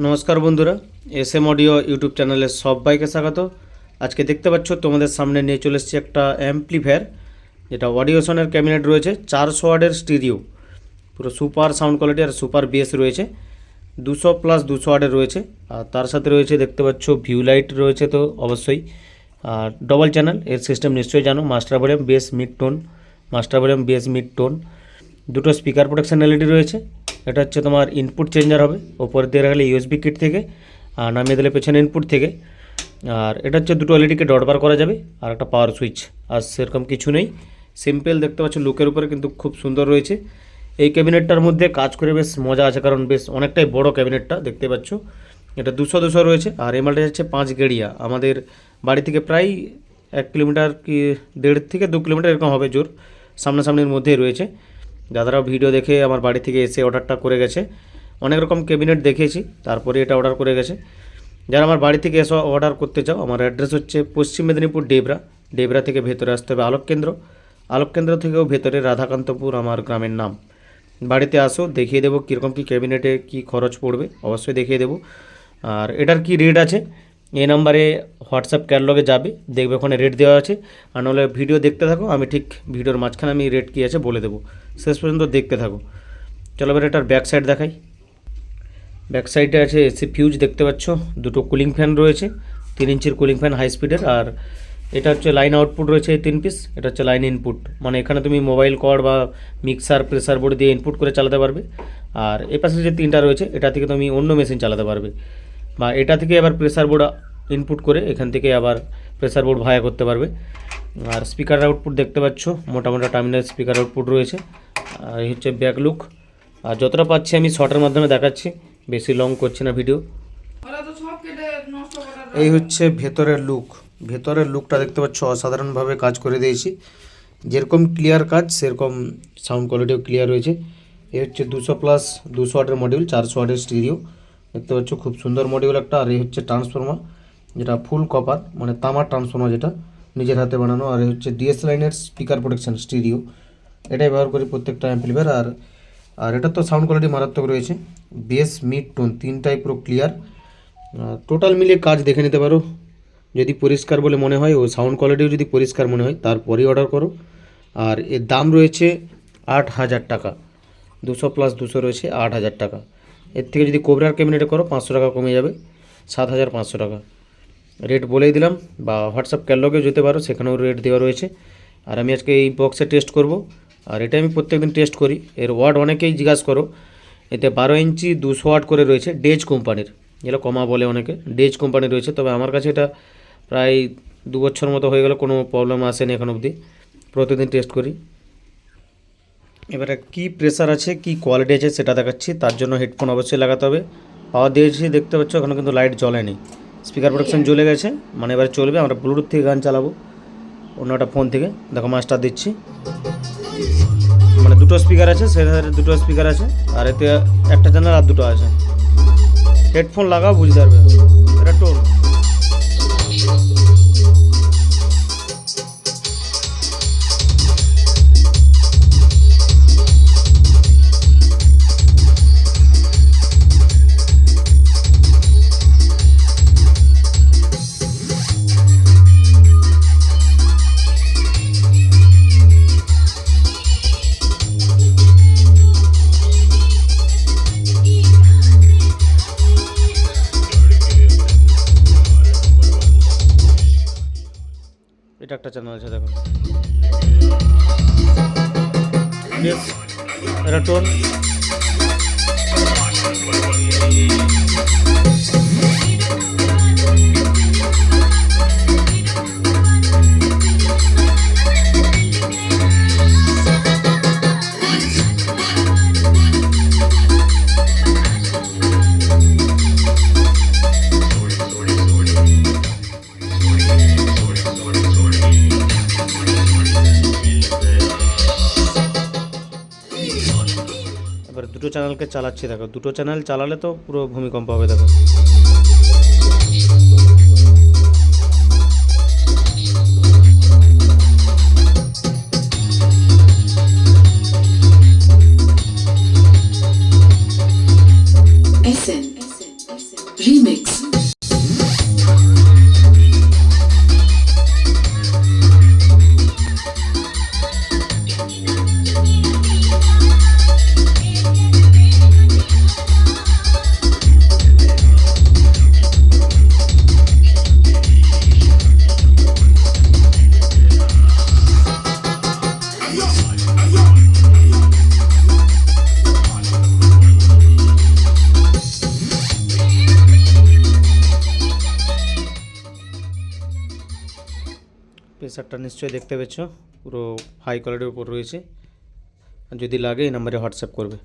নমস্কার বন্ধুরা, SM audio YouTube চ্যানেলে সবাইকে স্বাগত। আজকে দেখতে পাচ্ছ তোমাদের সামনে নিয়ে চলে এসেছি একটা অ্যাম্পলিফায়ার, যেটা অডিওশনের ক্যাবিনেট রয়েছে, 400 ওয়াটের স্টিরিও, পুরো সুপার সাউন্ড কোয়ালিটি আর সুপার বেস রয়েছে, 200+200 ওয়াটের রয়েছে। আর তার সাথে রয়েছে দেখতে পাচ্ছ ভিউ লাইট রয়েছে তো অবশ্যই, আর ডবল চ্যানেল এর সিস্টেম নিশ্চয়ই জানো, master volume base mid tone, master volume base mid tone, দুটো স্পিকার প্রোটেকশন এলইডি রয়েছে। এটা হচ্ছে তোমার ইনপুট চেঞ্জার হবে, ওপরে দিয়ে রাখলে ইউএসবি কিট থেকে, আর নামিয়ে দিলে পেছনে ইনপুট থেকে। আর এটা হচ্ছে দুটো এলইডিকে ডট বার করা যাবে, আর একটা পাওয়ার সুইচ। আর সেরকম কিছু নেই, সিম্পল দেখতে পাচ্ছ লুকের উপরে, কিন্তু খুব সুন্দর রয়েছে। এই ক্যাবিনেটটার মধ্যে কাজ করে বেশ মজা আছে, কারণ বেশ অনেকটাই বড় ক্যাবিনেটটা দেখতে পাচ্ছ। এটা 200 রয়েছে, আর এমআলটা হচ্ছে 5 গেড়িয়া। আমাদের বাড়ি থেকে প্রায় 1 কিলোমিটার কি 1.5 থেকে 2 কিলোমিটার এরকম হবে জোর, সামনাসামনির মধ্যেই রয়েছে। দাদারাও ভিডিও দেখে আমার বাড়ি থেকে এসে অর্ডারটা করে গেছে। অনেক রকম ক্যাবিনেট দেখিয়েছি, তারপরে এটা অর্ডার করে গেছে। যারা আমার বাড়ি থেকে এসে অর্ডার করতে চাও, আমার অ্যাড্রেস হচ্ছে পশ্চিম মেদিনীপুর ডেবরা থেকে ভেতরে আসতে হবে আলোক কেন্দ্র থেকেও ভেতরে রাধাকান্তপুর আমার গ্রামের নাম। বাড়িতে আসো, দেখিয়ে দেবো কীরকম কী ক্যাবিনেটে কী খরচ পড়বে, অবশ্যই দেখিয়ে দেবো। আর এটার কি রেট আছে, এই নাম্বারে হোয়াটসঅ্যাপ ক্যাটালগে যাবে, দেখবে ওখানে রেট দেওয়া আছে। আর নাহলে ভিডিও দেখতে থাকো, আমি ঠিক ভিডিওর মাঝখানে আমি রেট কী আছে বলে দেবো, শেষ পর্যন্ত দেখতে থাকো। চলো এবার এটার ব্যাক সাইড দেখাই। ব্যাক সাইডে আছে এসি ফিউজ দেখতে পাচ্ছ, দুটো কুলিং ফ্যান রয়েছে, 3 ইঞ্চির কুলিং ফ্যান হাই স্পিডের। আর এটা হচ্ছে লাইন আউটপুট রয়েছে 3 পিস, এটা হচ্ছে লাইন ইনপুট, মানে এখানে তুমি মোবাইল কর্ড বা মিক্সার প্রেসার বোর্ড দিয়ে ইনপুট করে চালাতে পারবে। আর এ পাশে যে 3টা রয়েছে, এটা থেকে তুমি অন্য মেশিন চালাতে পারবে, বা এটা থেকে আবার প্রেসার বোর্ড ইনপুট করে এখান থেকে আবার প্রেসার বোর্ড ভায়া করতে পারবে। আর স্পিকার আউটপুট দেখতে পাচ্ছ, মোটামোটা টার্মিনাল স্পিকার আউটপুট রয়েছে। আর এই হচ্ছে ব্যাক লুক। আর যতটা পাচ্ছি আমি শর্টের মাধ্যমে দেখাচ্ছি, বেশি লং করছি না ভিডিও। এই হচ্ছে ভেতরের লুকটা দেখতে পাচ্ছ, অসাধারণভাবে কাজ করে দিয়েছি। যেরকম ক্লিয়ার কাজ সেরকম সাউন্ড কোয়ালিটিও ক্লিয়ার রয়েছে। এই হচ্ছে 200+200 ওয়াটের মডিউল, 400 ওয়াটের স্টিরিও দেখতে পাচ্ছ, খুব সুন্দর মডিউল একটা। আর এই হচ্ছে ট্রান্সফর্মার, যেটা ফুল কপার, মানে তামার ট্রান্সফর্মার, যেটা নিজের হাতে বানানো। আর এই হচ্ছে ডিএস লাইনের স্পিকার প্রোটেকশন স্টিরিও, এটাই ব্যবহার করি প্রত্যেকটা অ্যাম্পলিফায়ার। আর এটা তো সাউন্ড কোয়ালিটি মারাত্মক রয়েছে, বেস মিড টোন 3টাই পুরো ক্লিয়ার। টোটাল মিলিয়ে কাজ দেখে নিতে পারো, যদি পরিষ্কার বলে মনে হয়, ও সাউন্ড কোয়ালিটিও যদি পরিষ্কার মনে হয় তারপরেই অর্ডার করো। আর এর দাম রয়েছে 8,000 টাকা, 200+200 রয়েছে 8,000 টাকা। এর থেকে যদি কোবরার ক্যাবিনেটে করো 500 টাকা কমে যাবে, 7,500 টাকা রেট বলেই দিলাম। বা হোয়াটসঅ্যাপ ক্যাটালগেও যেতে পারো, সেখানেও রেট দেওয়া রয়েছে। আর আমি আজকে এই বক্সে টেস্ট করব, আর এটা আমি প্রত্যেকদিন টেস্ট করি। এর ওয়াট অনেকেই জিজ্ঞাসা করো, এতে 12 ইঞ্চি 200 ওয়াট করে রয়েছে, ডেজ কোম্পানির, যেটা কমা বলে অনেকে, ডেজ কোম্পানির রয়েছে। তবে আমার কাছে এটা প্রায় 2 বছর মতো হয়ে গেল, কোনো প্রবলেম আসেনি এখন অবধি, প্রতিদিন টেস্ট করি। এবারে কি প্রেসার আছে, কি কোয়ালিটি আছে সেটা দেখাচ্ছি। তার জন্য হেডফোন অবশ্যই লাগাতে হবে। পাওয়ার দিয়েছি দেখতে পাচ্ছ, এখনও কিন্তু লাইট জ্বলেনি, স্পিকার প্রোটেকশন জ্বলে গেছে, মানে এবার চলবে। আমরা ব্লুটুথ থেকে গান চালাবো, অন্য একটা ফোন থেকে। দেখো মাস্টার দিচ্ছি, মানে দুটো স্পিকার আছে, সেখানে দুটো স্পিকার আছে, আর এতে একটা চ্যানেল আর দুটো আছে। হেডফোন লাগাও, বুঝতে পারবে। এটা টোন, এটা একটা চ্যানেল আছে দেখো, বেশ। এটা টোন, এবার দুটো চ্যানেলকে চালাচ্ছি দেখো, দুটো চ্যানেল চালালে তো পুরো ভূমিকম্প হবে দেখো। SN প্রেসারটা নিশ্চয়ই দেখতে পেয়েছো, পুরো হাই কোয়ালিটির উপর রয়েছে। আর যদি লাগে এই নাম্বারে হোয়াটসঅ্যাপ করবে।